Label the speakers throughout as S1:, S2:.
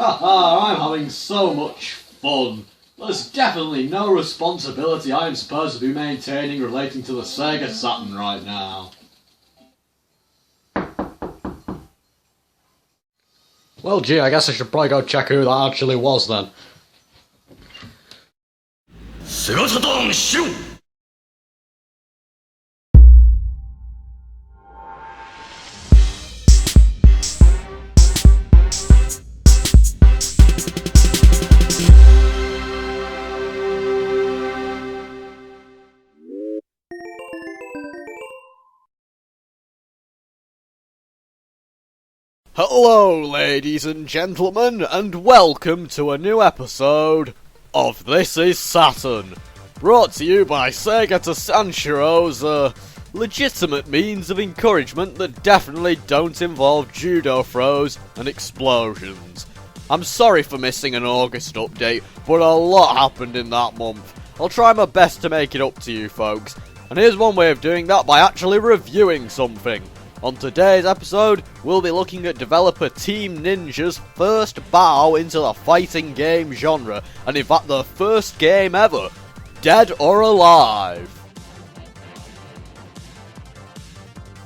S1: Haha, I'm having so much fun. There's definitely no responsibility I am supposed to be maintaining relating to the SEGA Saturn right now. Well, gee, I guess I should probably go check who that actually was then. SEGA Saturn, shoot! Hello, ladies and gentlemen, and welcome to a new episode of This is Saturn, brought to you by SEGA to Sanchiro's legitimate means of encouragement that definitely don't involve judo throws and explosions. I'm sorry for missing an August update, but a lot happened in that month. I'll try my best to make it up to you folks, and here's one way of doing that by actually reviewing something. On today's episode, we'll be looking at developer Team Ninja's first bow into the fighting game genre, and in fact the first game ever, Dead or Alive.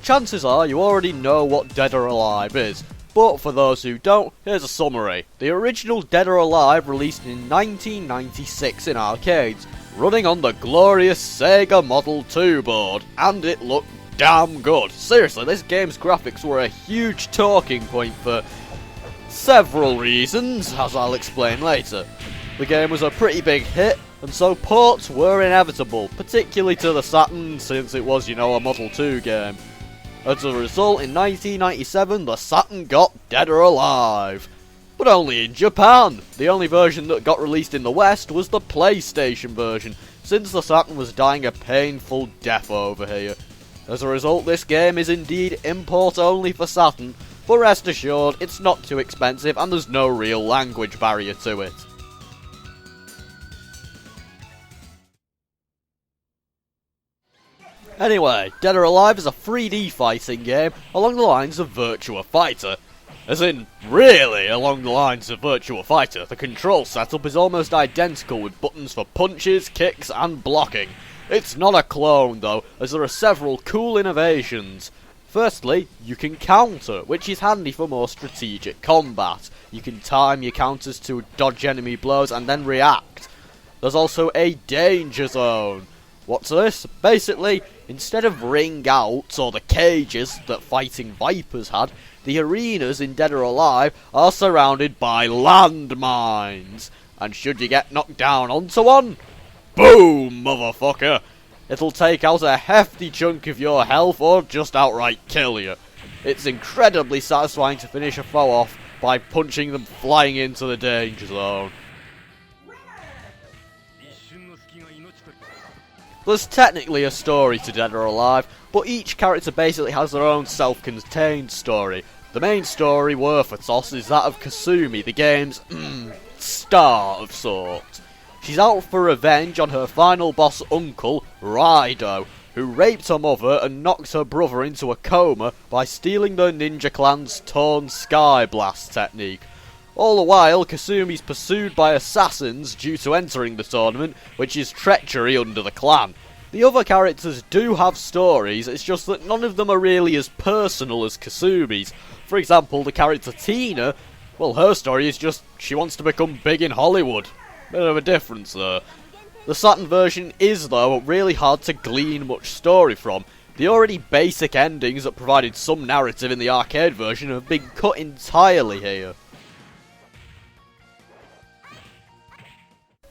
S1: Chances are you already know what Dead or Alive is, but for those who don't, here's a summary. The original Dead or Alive released in 1996 in arcades, running on the glorious Sega Model 2 board, and it looked damn good. Seriously, this game's graphics were a huge talking point for several reasons, as I'll explain later. The game was a pretty big hit, and so ports were inevitable, particularly to the Saturn, since it was, a Model 2 game. As a result, in 1997, the Saturn got Dead or Alive. But only in Japan. The only version that got released in the West was the PlayStation version, since the Saturn was dying a painful death over here. As a result, this game is indeed import only for Saturn, but rest assured, it's not too expensive and there's no real language barrier to it. Anyway, Dead or Alive is a 3D fighting game along the lines of Virtua Fighter. As in, really along the lines of Virtua Fighter. The control setup is almost identical with buttons for punches, kicks and blocking. It's not a clone though, as there are several cool innovations. Firstly, you can counter, which is handy for more strategic combat. You can time your counters to dodge enemy blows and then react. There's also a danger zone. What's this? Basically, instead of ring outs or the cages that fighting Vipers had, the arenas in Dead or Alive are surrounded by landmines. And should you get knocked down onto one, boom, motherfucker! It'll take out a hefty chunk of your health or just outright kill you. It's incredibly satisfying to finish a foe off by punching them flying into the danger zone. There's technically a story to Dead or Alive, but each character basically has their own self-contained story. The main story, worth a toss, is that of Kasumi, the game's star of sorts. She's out for revenge on her final boss uncle, Raido, who raped her mother and knocked her brother into a coma by stealing the ninja clan's Torn Sky Blast technique. All the while, Kasumi's pursued by assassins due to entering the tournament, which is treachery under the clan. The other characters do have stories, it's just that none of them are really as personal as Kasumi's. For example, the character Tina, well, her story is just she wants to become big in Hollywood. Bit of a difference there. The Saturn version is, though, really hard to glean much story from. The already basic endings that provided some narrative in the arcade version have been cut entirely here.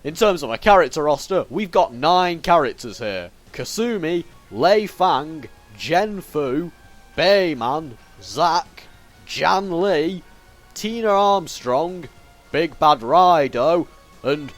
S1: In terms of a character roster, we've got 9 characters here. Kasumi, Lei Fang, Jen Fu, Bayman, Zack, Jan Lee, Tina Armstrong, Big Bad Raido, and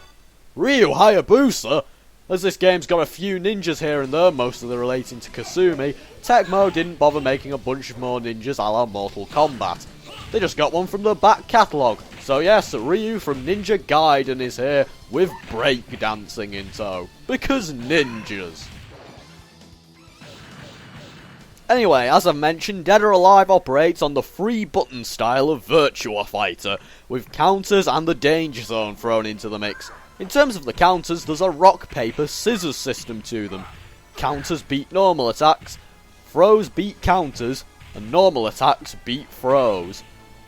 S1: Ryu Hayabusa. As this game's got a few ninjas here and there, most of them relating to Kasumi, Tecmo didn't bother making a bunch of more ninjas a la Mortal Kombat. They just got one from the back catalogue. So yes, Ryu from Ninja Gaiden is here with breakdancing in tow. Because ninjas. Anyway, as I've mentioned, Dead or Alive operates on the 3-button style of Virtua Fighter, with counters and the danger zone thrown into the mix. In terms of the counters, there's a rock, paper, scissors system to them. Counters beat normal attacks, throws beat counters, and normal attacks beat throws.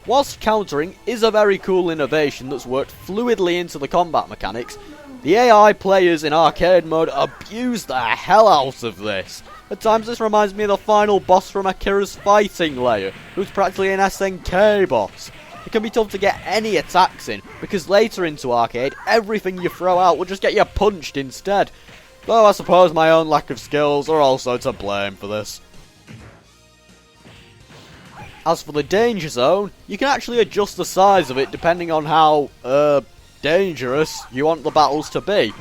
S1: Whilst countering is a very cool innovation that's worked fluidly into the combat mechanics, the AI players in arcade mode abuse the hell out of this. At times this reminds me of the final boss from Akira's fighting layer, who's practically an SNK boss. It can be tough to get any attacks in, because later into arcade, everything you throw out will just get you punched instead. Though I suppose my own lack of skills are also to blame for this. As for the danger zone, you can actually adjust the size of it depending on how, dangerous you want the battles to be.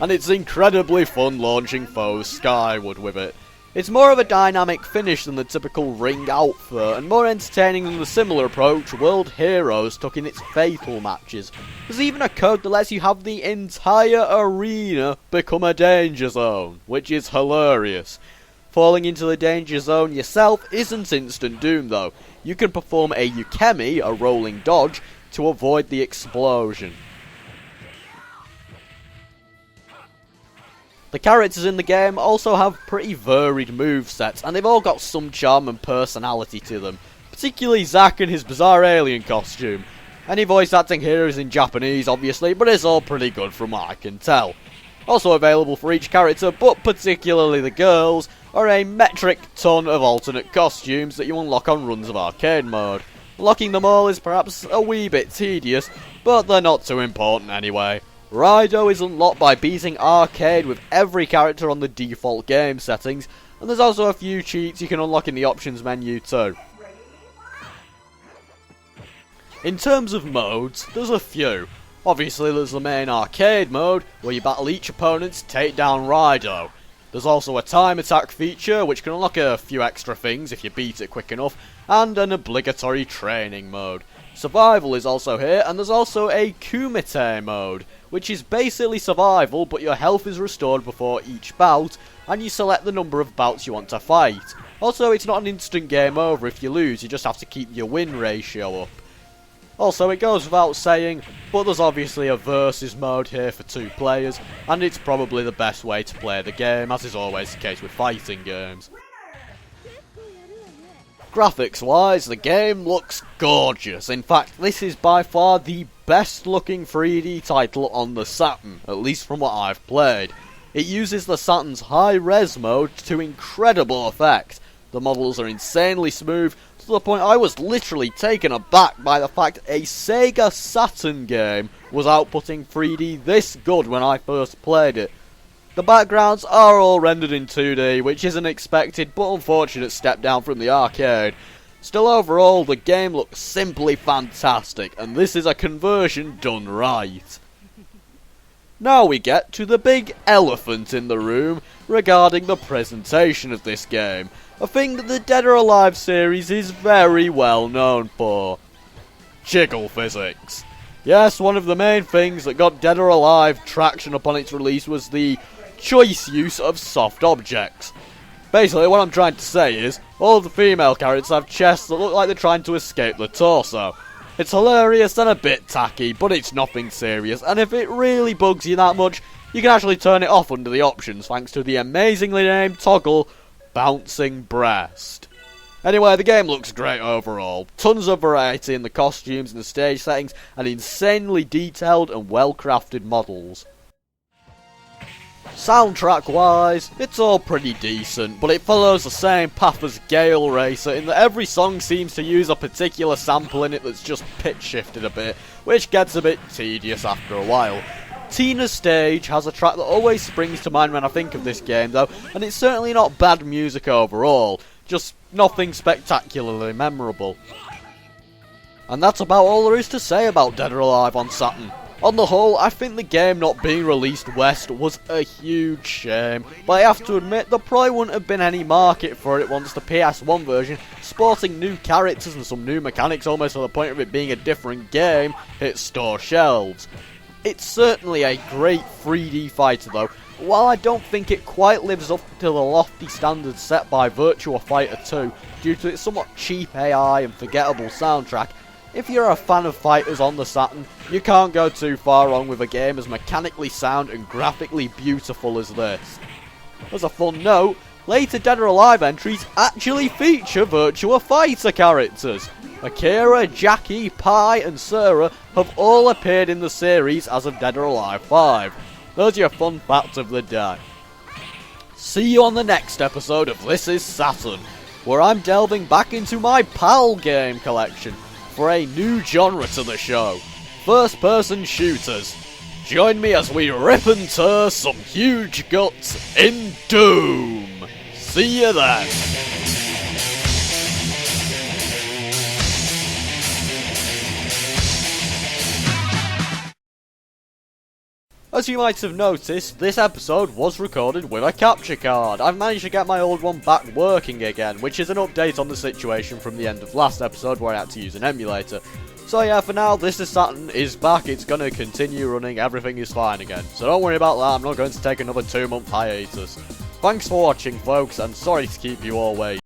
S1: And it's incredibly fun launching foes skyward with it. It's more of a dynamic finish than the typical ring outfit, and more entertaining than the similar approach World Heroes took in its Fatal matches. There's even a code that lets you have the entire arena become a danger zone, which is hilarious. Falling into the danger zone yourself isn't instant doom though. You can perform a Yukemi, a rolling dodge, to avoid the explosion. The characters in the game also have pretty varied movesets, and they've all got some charm and personality to them. Particularly Zack and his bizarre alien costume. Any voice acting here is in Japanese obviously, but it's all pretty good from what I can tell. Also available for each character, but particularly the girls, are a metric ton of alternate costumes that you unlock on runs of arcade mode. Unlocking them all is perhaps a wee bit tedious, but they're not too important anyway. Raido is unlocked by beating arcade with every character on the default game settings, and there's also a few cheats you can unlock in the options menu too. In terms of modes, there's a few. Obviously there's the main arcade mode, where you battle each opponent to take down Raido. There's also a time attack feature, which can unlock a few extra things if you beat it quick enough, and an obligatory training mode. Survival is also here, and there's also a Kumite mode, which is basically survival, but your health is restored before each bout, and you select the number of bouts you want to fight. Also, it's not an instant game over if you lose, you just have to keep your win ratio up. Also, it goes without saying, but there's obviously a versus mode here for 2 players, and it's probably the best way to play the game, as is always the case with fighting games. Graphics wise, the game looks gorgeous. In fact, this is by far the best looking 3D title on the Saturn, at least from what I've played. It uses the Saturn's high-res mode to incredible effect. The models are insanely smooth, to the point I was literally taken aback by the fact a SEGA Saturn game was outputting 3D this good when I first played it. The backgrounds are all rendered in 2D, which is an expected but unfortunate step down from the arcade. Still, overall, the game looks simply fantastic, and this is a conversion done right. Now we get to the big elephant in the room regarding the presentation of this game, a thing that the Dead or Alive series is very well known for. Jiggle physics. Yes, one of the main things that got Dead or Alive traction upon its release was the choice use of soft objects. Basically, what I'm trying to say is, all of the female characters have chests that look like they're trying to escape the torso. It's hilarious and a bit tacky, but it's nothing serious, and if it really bugs you that much, you can actually turn it off under the options thanks to the amazingly named toggle, Bouncing Breast. Anyway, the game looks great overall. Tons of variety in the costumes and the stage settings, and insanely detailed and well-crafted models. Soundtrack wise, it's all pretty decent, but it follows the same path as Gale Racer in that every song seems to use a particular sample in it that's just pitch shifted a bit, which gets a bit tedious after a while. Tina's Stage has a track that always springs to mind when I think of this game though, and it's certainly not bad music overall, just nothing spectacularly memorable. And that's about all there is to say about Dead or Alive on Saturn. On the whole, I think the game not being released west was a huge shame, but I have to admit there probably wouldn't have been any market for it once the PS1 version, sporting new characters and some new mechanics almost to the point of it being a different game, hit store shelves. It's certainly a great 3D fighter though, while I don't think it quite lives up to the lofty standards set by Virtua Fighter 2 due to its somewhat cheap AI and forgettable soundtrack, if you're a fan of fighters on the Saturn, you can't go too far wrong with a game as mechanically sound and graphically beautiful as this. As a fun note, later Dead or Alive entries actually feature Virtua Fighter characters. Akira, Jackie, Pi and Sarah have all appeared in the series as of Dead or Alive 5. Those are your fun facts of the day. See you on the next episode of This Is Saturn, where I'm delving back into my PAL game collection for a new genre to the show, first-person shooters. Join me as we rip and tear some huge guts in Doom. See you then. As you might have noticed, this episode was recorded with a capture card. I've managed to get my old one back working again, which is an update on the situation from the end of last episode where I had to use an emulator. So yeah, for now, This Is Saturn is back, it's going to continue running, everything is fine again. So don't worry about that, I'm not going to take another 2-month hiatus. Thanks for watching folks, and sorry to keep you all waiting.